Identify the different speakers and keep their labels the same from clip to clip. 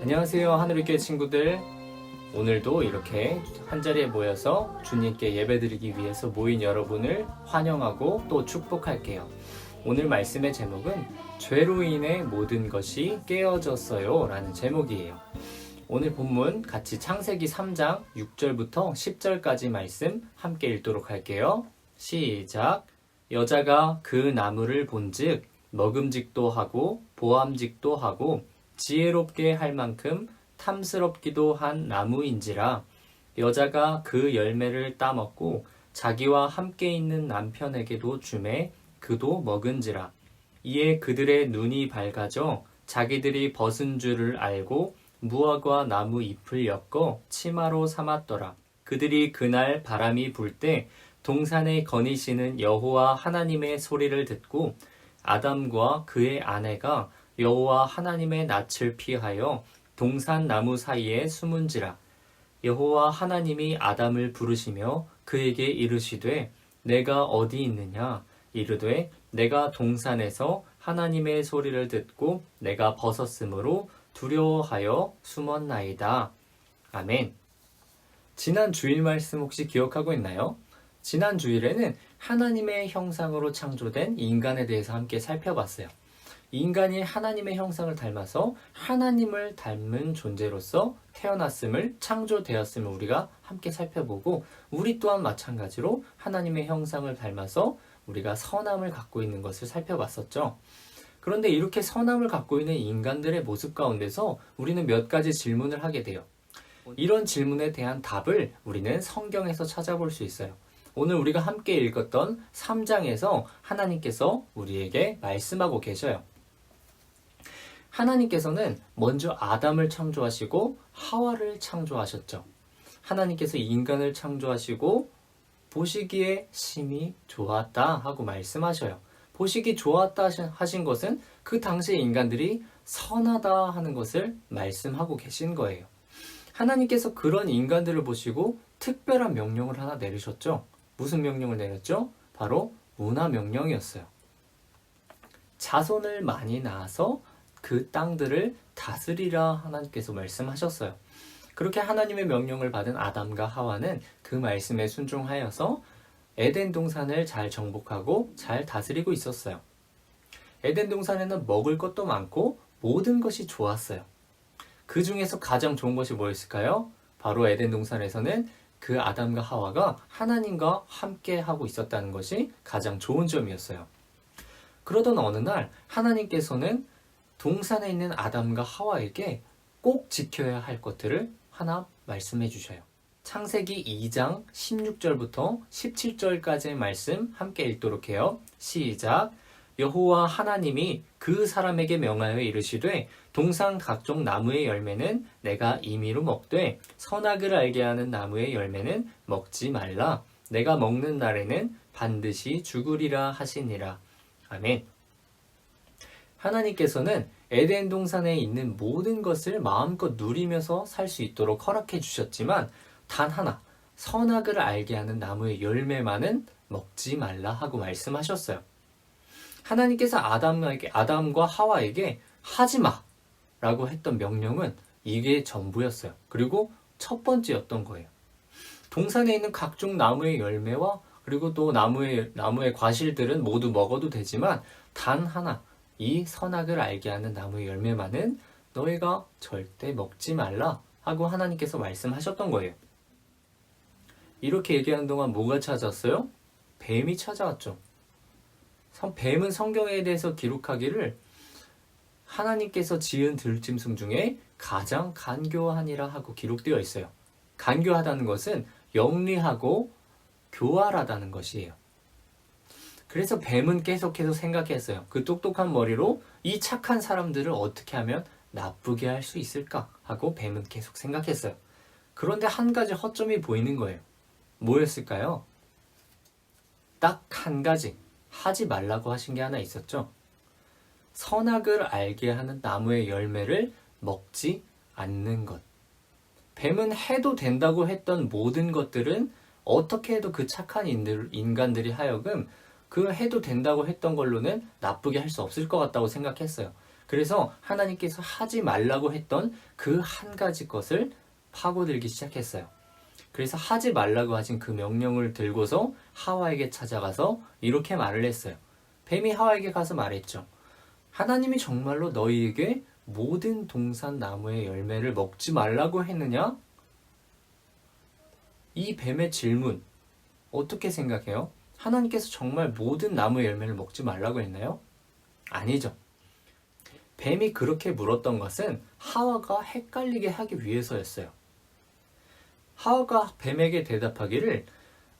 Speaker 1: 안녕하세요, 하늘의 친구들. 오늘도 이렇게 한자리에 모여서 주님께 예배드리기 위해서 모인 여러분을 환영하고 또 축복할게요. 오늘 말씀의 제목은 죄로 인해 모든 것이 깨어졌어요 라는 제목이에요. 오늘 본문 같이 창세기 3장 6절부터 10절까지 말씀 함께 읽도록 할게요. 시작. 여자가 그 나무를 본즉 먹음직도 하고 보암직도 하고 지혜롭게 할 만큼 탐스럽기도 한 나무인지라. 여자가 그 열매를 따먹고 자기와 함께 있는 남편에게도 주매 그도 먹은지라. 이에 그들의 눈이 밝아져 자기들이 벗은 줄을 알고 무화과 나무 잎을 엮어 치마로 삼았더라. 그들이 그날 바람이 불 때 동산에 거니시는 여호와 하나님의 소리를 듣고 아담과 그의 아내가 여호와 하나님의 낯을 피하여 동산 나무 사이에 숨은지라. 여호와 하나님이 아담을 부르시며 그에게 이르시되 내가 어디 있느냐. 이르되 내가 동산에서 하나님의 소리를 듣고 내가 벗었으므로 두려워하여 숨었나이다. 아멘. 지난 주일 말씀 혹시 기억하고 있나요? 지난 주일에는 하나님의 형상으로 창조된 인간에 대해서 함께 살펴봤어요. 인간이 하나님의 형상을 닮아서 하나님을 닮은 존재로서 태어났음을, 창조되었음을 우리가 함께 살펴보고, 우리 또한 마찬가지로 하나님의 형상을 닮아서 우리가 선함을 갖고 있는 것을 살펴봤었죠. 그런데 이렇게 선함을 갖고 있는 인간들의 모습 가운데서 우리는 몇 가지 질문을 하게 돼요. 이런 질문에 대한 답을 우리는 성경에서 찾아볼 수 있어요. 오늘 우리가 함께 읽었던 3장에서 하나님께서 우리에게 말씀하고 계셔요. 하나님께서는 먼저 아담을 창조하시고 하와를 창조하셨죠. 하나님께서 인간을 창조하시고 보시기에 심히 좋았다 하고 말씀하셔요. 보시기 좋았다 하신 것은 그 당시의 인간들이 선하다 하는 것을 말씀하고 계신 거예요. 하나님께서 그런 인간들을 보시고 특별한 명령을 하나 내리셨죠. 무슨 명령을 내렸죠? 바로 문화 명령이었어요. 자손을 많이 낳아서 그 땅들을 다스리라 하나님께서 말씀하셨어요. 그렇게 하나님의 명령을 받은 아담과 하와는 그 말씀에 순종하여서 에덴 동산을 잘 정복하고 잘 다스리고 있었어요. 에덴 동산에는 먹을 것도 많고 모든 것이 좋았어요. 그 중에서 가장 좋은 것이 뭐였을까요? 바로 에덴 동산에서는 그 아담과 하와가 하나님과 함께 하고 있었다는 것이 가장 좋은 점이었어요. 그러던 어느 날 하나님께서는 동산에 있는 아담과 하와에게 꼭 지켜야 할 것들을 하나 말씀해 주셔요. 창세기 2장 16절부터 17절까지의 말씀 함께 읽도록 해요. 시작. 여호와 하나님이 그 사람에게 명하여 이르시되 동산 각종 나무의 열매는 내가 임의로 먹되 선악을 알게 하는 나무의 열매는 먹지 말라. 내가 먹는 날에는 반드시 죽으리라 하시니라. 아멘. 하나님께서는 에덴 동산에 있는 모든 것을 마음껏 누리면서 살 수 있도록 허락해 주셨지만 단 하나, 선악을 알게 하는 나무의 열매만은 먹지 말라 하고 말씀하셨어요. 하나님께서 아담과 하와에게 하지 마! 라고 했던 명령은 이게 전부였어요. 그리고 첫 번째였던 거예요. 동산에 있는 각종 나무의 열매와 그리고 또 나무의 과실들은 모두 먹어도 되지만 단 하나, 이 선악을 알게 하는 나무의 열매만은 너희가 절대 먹지 말라 하고 하나님께서 말씀하셨던 거예요. 이렇게 얘기하는 동안 뭐가 찾아왔어요? 뱀이 찾아왔죠. 뱀은 성경에 대해서 기록하기를 하나님께서 지은 들짐승 중에 가장 간교하니라 하고 기록되어 있어요. 간교하다는 것은 영리하고 교활하다는 것이에요. 그래서 뱀은 계속해서 생각했어요. 그 똑똑한 머리로 이 착한 사람들을 어떻게 하면 나쁘게 할 수 있을까 하고 뱀은 계속 생각했어요. 그런데 한 가지 허점이 보이는 거예요. 뭐였을까요? 딱 한 가지 하지 말라고 하신 게 하나 있었죠. 선악을 알게 하는 나무의 열매를 먹지 않는 것. 뱀은 해도 된다고 했던 모든 것들은 어떻게 해도 그 착한 인간들이 하여금 그 해도 된다고 했던 걸로는 나쁘게 할 수 없을 것 같다고 생각했어요. 그래서 하나님께서 하지 말라고 했던 그 한 가지 것을 파고들기 시작했어요. 그래서 하지 말라고 하신 그 명령을 들고서 하와에게 찾아가서 이렇게 말을 했어요. 뱀이 하와에게 가서 말했죠. 하나님이 정말로 너희에게 모든 동산 나무의 열매를 먹지 말라고 했느냐? 이 뱀의 질문 어떻게 생각해요? 하나님께서 정말 모든 나무의 열매를 먹지 말라고 했나요? 아니죠. 뱀이 그렇게 물었던 것은 하와가 헷갈리게 하기 위해서였어요. 하와가 뱀에게 대답하기를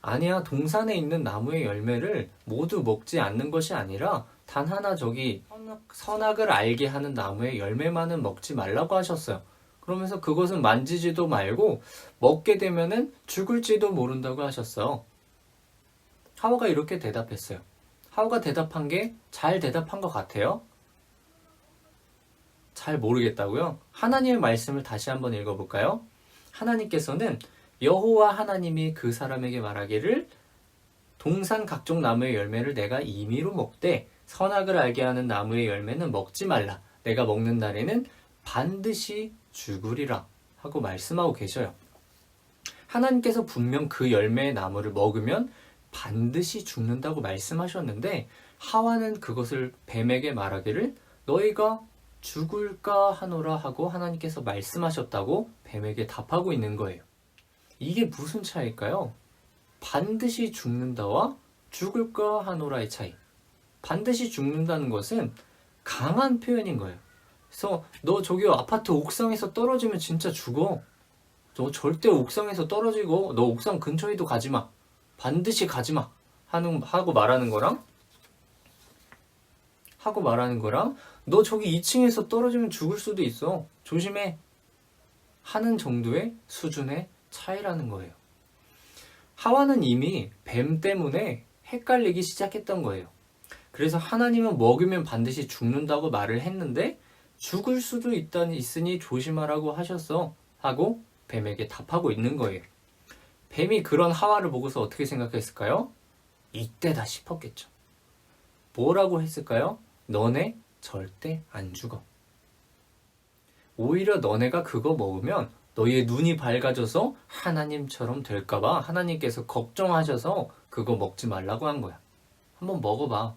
Speaker 1: 아니야, 동산에 있는 나무의 열매를 모두 먹지 않는 것이 아니라 단 하나 저기 선악을 알게 하는 나무의 열매만은 먹지 말라고 하셨어요. 그러면서 그것은 만지지도 말고 먹게 되면은 죽을지도 모른다고 하셨어요. 하와가 이렇게 대답했어요. 하와가 대답한 게 잘 대답한 것 같아요? 잘 모르겠다고요? 하나님의 말씀을 다시 한번 읽어볼까요? 하나님께서는 여호와 하나님이 그 사람에게 말하기를 동산 각종 나무의 열매를 내가 임의로 먹되 선악을 알게 하는 나무의 열매는 먹지 말라. 내가 먹는 날에는 반드시 죽으리라 하고 말씀하고 계셔요. 하나님께서 분명 그 열매의 나무를 먹으면 반드시 죽는다고 말씀하셨는데 하와는 그것을 뱀에게 말하기를 너희가 죽을까 하노라 하고 하나님께서 말씀하셨다고 뱀에게 답하고 있는 거예요. 이게 무슨 차이일까요? 반드시 죽는다와 죽을까 하노라의 차이. 반드시 죽는다는 것은 강한 표현인 거예요. 그래서 너 저기 아파트 옥상에서 떨어지면 진짜 죽어. 너 절대 옥상에서 떨어지고 너 옥상 근처에도 가지 마. 반드시 가지 마. 하고 말하는 거랑 너 저기 2층에서 떨어지면 죽을 수도 있어. 조심해. 하는 정도의 수준의 차이라는 거예요. 하와는 이미 뱀 때문에 헷갈리기 시작했던 거예요. 그래서 하나님은 먹으면 반드시 죽는다고 말을 했는데 죽을 수도 있으니 조심하라고 하셨어 하고 뱀에게 답하고 있는 거예요. 뱀이 그런 하와를 보고서 어떻게 생각했을까요? 이때다 싶었겠죠. 뭐라고 했을까요? 너네 절대 안 죽어. 오히려 너네가 그거 먹으면 너희의 눈이 밝아져서 하나님처럼 될까봐 하나님께서 걱정하셔서 그거 먹지 말라고 한 거야. 한번 먹어봐.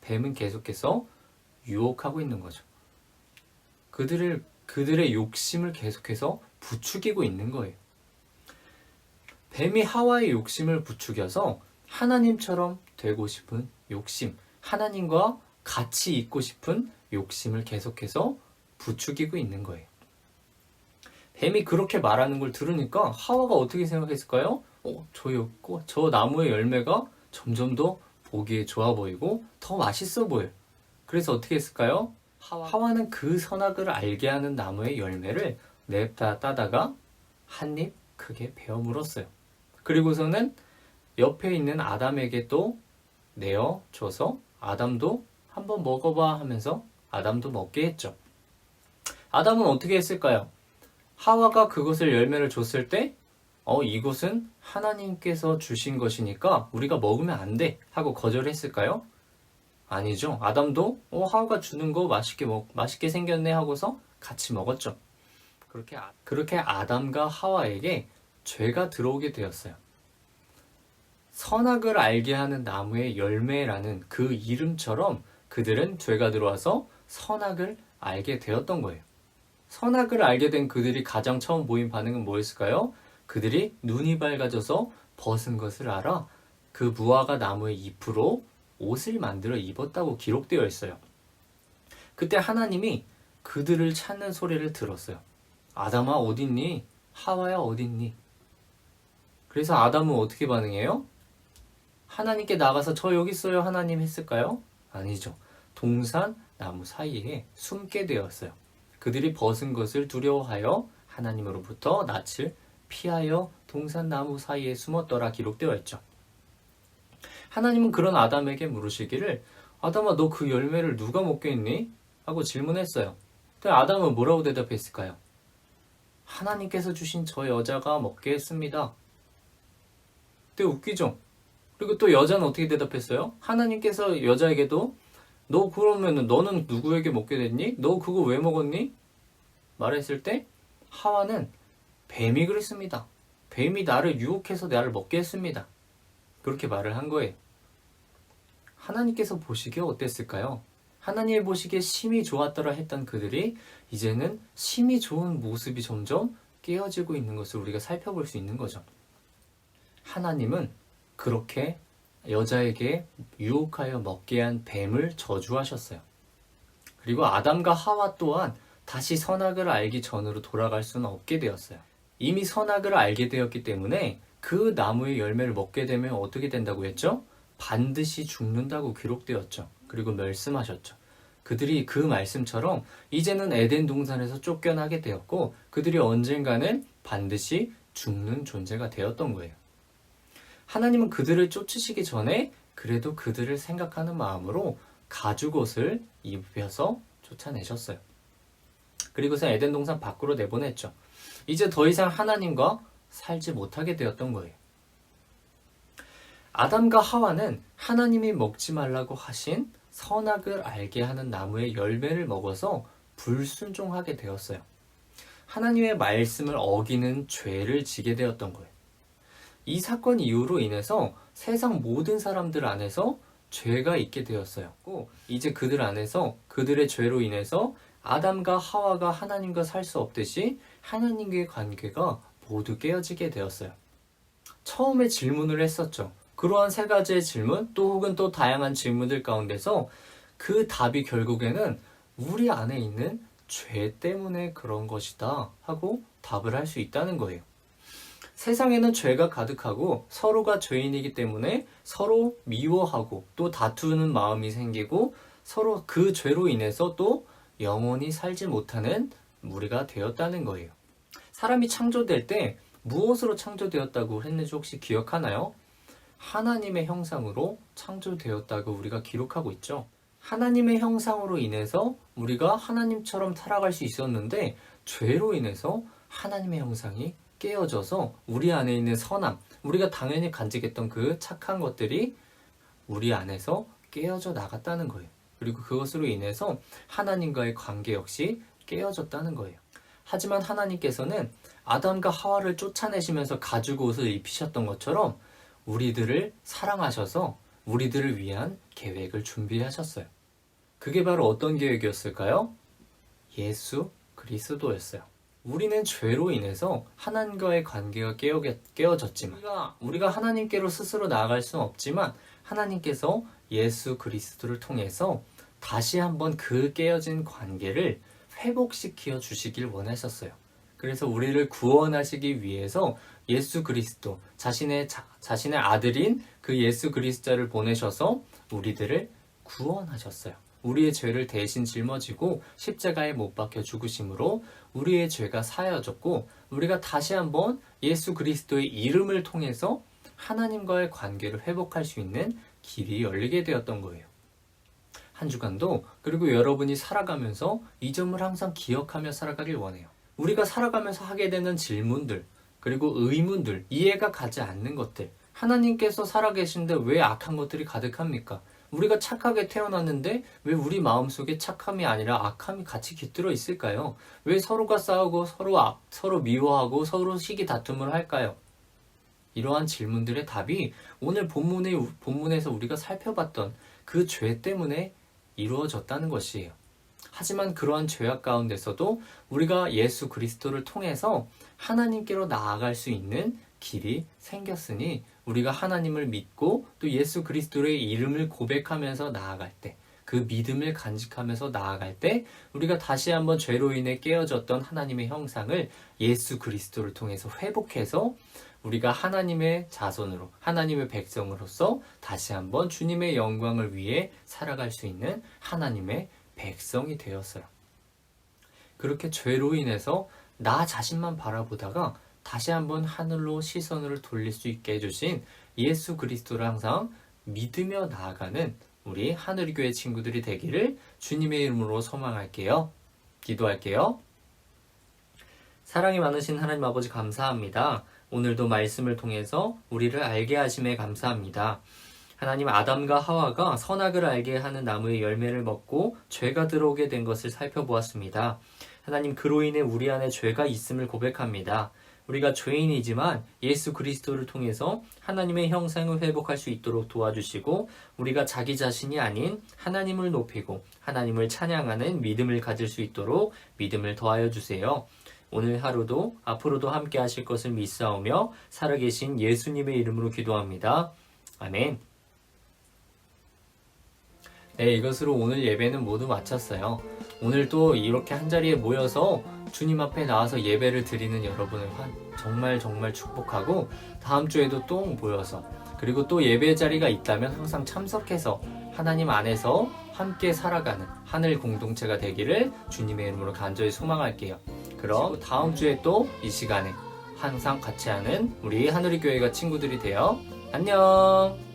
Speaker 1: 뱀은 계속해서 유혹하고 있는 거죠. 그들의 욕심을 계속해서 부추기고 있는 거예요. 뱀이 하와의 욕심을 부추겨서 하나님처럼 되고 싶은 욕심, 하나님과 같이 있고 싶은 욕심을 계속해서 부추기고 있는 거예요. 뱀이 그렇게 말하는 걸 들으니까 하와가 어떻게 생각했을까요? 저 나무의 열매가 점점 더 보기에 좋아 보이고 더 맛있어 보여요. 그래서 어떻게 했을까요? 하와는 그 선악을 알게 하는 나무의 열매를 냅다 따다가 한 입 크게 베어 물었어요. 그리고서는 옆에 있는 아담에게 또 내어줘서 아담도 한번 먹어봐 하면서 아담도 먹게 했죠. 아담은 어떻게 했을까요? 하와가 그것을 열매를 줬을 때 이것은 하나님께서 주신 것이니까 우리가 먹으면 안 돼 하고 거절했을까요? 아니죠. 아담도 하와가 주는 거 맛있게 생겼네 하고서 같이 먹었죠. 그렇게 아담과 하와에게 죄가 들어오게 되었어요. 선악을 알게 하는 나무의 열매라는 그 이름처럼 그들은 죄가 들어와서 선악을 알게 되었던 거예요. 선악을 알게 된 그들이 가장 처음 보인 반응은 뭐였을까요? 그들이 눈이 밝아져서 벗은 것을 알아 그 무화과 나무의 잎으로 옷을 만들어 입었다고 기록되어 있어요. 그때 하나님이 그들을 찾는 소리를 들었어요. 아담아 어딨니? 하와야 어딨니? 그래서 아담은 어떻게 반응해요? 하나님께 나가서 저 여기 있어요 하나님 했을까요? 아니죠. 동산 나무 사이에 숨게 되었어요. 그들이 벗은 것을 두려워하여 하나님으로부터 낯을 피하여 동산 나무 사이에 숨었더라 기록되어 있죠. 하나님은 그런 아담에게 물으시기를 아담아 너 그 열매를 누가 먹겠니? 하고 질문했어요. 근데 아담은 뭐라고 대답했을까요? 하나님께서 주신 저 여자가 먹게 했습니다. 근데 웃기죠? 그리고 또 여자는 어떻게 대답했어요? 하나님께서 여자에게도 너 그러면은 너는 누구에게 먹게 됐니? 너 그거 왜 먹었니? 말했을 때 하와는 뱀이 그랬습니다. 뱀이 나를 유혹해서 나를 먹게 했습니다. 그렇게 말을 한 거예요. 하나님께서 보시기에 어땠을까요? 하나님이 보시기에 심히 좋았더라 했던 그들이 이제는 심히 좋은 모습이 점점 깨어지고 있는 것을 우리가 살펴볼 수 있는 거죠. 하나님은 그렇게 여자에게 유혹하여 먹게 한 뱀을 저주하셨어요. 그리고 아담과 하와 또한 다시 선악을 알기 전으로 돌아갈 수는 없게 되었어요. 이미 선악을 알게 되었기 때문에 그 나무의 열매를 먹게 되면 어떻게 된다고 했죠? 반드시 죽는다고 기록되었죠. 그리고 말씀하셨죠. 그들이 그 말씀처럼 이제는 에덴 동산에서 쫓겨나게 되었고 그들이 언젠가는 반드시 죽는 존재가 되었던 거예요. 하나님은 그들을 쫓으시기 전에 그래도 그들을 생각하는 마음으로 가죽옷을 입혀서 쫓아내셨어요. 그리고서 에덴 동산 밖으로 내보냈죠. 이제 더 이상 하나님과 살지 못하게 되었던 거예요. 아담과 하와는 하나님이 먹지 말라고 하신 선악을 알게 하는 나무의 열매를 먹어서 불순종하게 되었어요. 하나님의 말씀을 어기는 죄를 지게 되었던 거예요. 이 사건 이후로 인해서 세상 모든 사람들 안에서 죄가 있게 되었어요. 이제 그들 안에서 그들의 죄로 인해서 아담과 하와가 하나님과 살 수 없듯이 하나님과의 관계가 모두 깨어지게 되었어요. 처음에 질문을 했었죠. 그러한 세 가지의 질문, 또 혹은 또 다양한 질문들 가운데서 그 답이 결국에는 우리 안에 있는 죄 때문에 그런 것이다 하고 답을 할 수 있다는 거예요. 세상에는 죄가 가득하고 서로가 죄인이기 때문에 서로 미워하고 또 다투는 마음이 생기고 서로 그 죄로 인해서 또 영원히 살지 못하는 무리가 되었다는 거예요. 사람이 창조될 때 무엇으로 창조되었다고 했는지 혹시 기억하나요? 하나님의 형상으로 창조되었다고 우리가 기록하고 있죠. 하나님의 형상으로 인해서 우리가 하나님처럼 살아갈 수 있었는데 죄로 인해서 하나님의 형상이 깨어져서 우리 안에 있는 선함, 우리가 당연히 간직했던 그 착한 것들이 우리 안에서 깨어져 나갔다는 거예요. 그리고 그것으로 인해서 하나님과의 관계 역시 깨어졌다는 거예요. 하지만 하나님께서는 아담과 하와를 쫓아내시면서 가죽 옷을 입히셨던 것처럼 우리들을 사랑하셔서 우리들을 위한 계획을 준비하셨어요. 그게 바로 어떤 계획이었을까요? 예수 그리스도였어요. 우리는 죄로 인해서 하나님과의 관계가 깨어졌지만 우리가 하나님께로 스스로 나아갈 수는 없지만 하나님께서 예수 그리스도를 통해서 다시 한번 그 깨어진 관계를 회복시켜 주시길 원하셨어요. 그래서 우리를 구원하시기 위해서 예수 그리스도, 자신의 아들인 그 예수 그리스도를 보내셔서 우리들을 구원하셨어요. 우리의 죄를 대신 짊어지고 십자가에 못 박혀 죽으심으로 우리의 죄가 사여졌고 우리가 다시 한번 예수 그리스도의 이름을 통해서 하나님과의 관계를 회복할 수 있는 길이 열리게 되었던 거예요. 한 주간도 그리고 여러분이 살아가면서 이 점을 항상 기억하며 살아가길 원해요. 우리가 살아가면서 하게 되는 질문들 그리고 의문들, 이해가 가지 않는 것들, 하나님께서 살아계신데 왜 악한 것들이 가득합니까? 우리가 착하게 태어났는데 왜 우리 마음속에 착함이 아니라 악함이 같이 깃들어 있을까요? 왜 서로가 싸우고 서로 미워하고 서로 시기 다툼을 할까요? 이러한 질문들의 답이 오늘 본문에서 우리가 살펴봤던 그 죄 때문에 이루어졌다는 것이에요. 하지만 그러한 죄악 가운데서도 우리가 예수 그리스도를 통해서 하나님께로 나아갈 수 있는 길이 생겼으니 우리가 하나님을 믿고 또 예수 그리스도의 이름을 고백하면서 나아갈 때, 그 믿음을 간직하면서 나아갈 때 우리가 다시 한번 죄로 인해 깨어졌던 하나님의 형상을 예수 그리스도를 통해서 회복해서 우리가 하나님의 자손으로, 하나님의 백성으로서 다시 한번 주님의 영광을 위해 살아갈 수 있는 하나님의 백성이 되었어요. 그렇게 죄로 인해서 나 자신만 바라보다가 다시 한번 하늘로 시선을 돌릴 수 있게 해주신 예수 그리스도를 항상 믿으며 나아가는 우리 하늘교회 친구들이 되기를 주님의 이름으로 소망할게요. 기도할게요. 사랑이 많으신 하나님 아버지 감사합니다. 오늘도 말씀을 통해서 우리를 알게 하심에 감사합니다. 하나님 아담과 하와가 선악을 알게 하는 나무의 열매를 먹고 죄가 들어오게 된 것을 살펴보았습니다. 하나님 그로 인해 우리 안에 죄가 있음을 고백합니다. 우리가 죄인이지만 예수 그리스도를 통해서 하나님의 형상을 회복할 수 있도록 도와주시고 우리가 자기 자신이 아닌 하나님을 높이고 하나님을 찬양하는 믿음을 가질 수 있도록 믿음을 더하여 주세요. 오늘 하루도 앞으로도 함께 하실 것을 믿사오며 살아계신 예수님의 이름으로 기도합니다. 아멘. 네, 이것으로 오늘 예배는 모두 마쳤어요. 오늘도 이렇게 한자리에 모여서 주님 앞에 나와서 예배를 드리는 여러분을 정말 축복하고 다음 주에도 또 모여서 그리고 또 예배 자리가 있다면 항상 참석해서 하나님 안에서 함께 살아가는 하늘 공동체가 되기를 주님의 이름으로 간절히 소망할게요. 그럼 다음 주에 또 이 시간에 항상 같이 하는 우리 하늘의 교회가 친구들이 되어 안녕.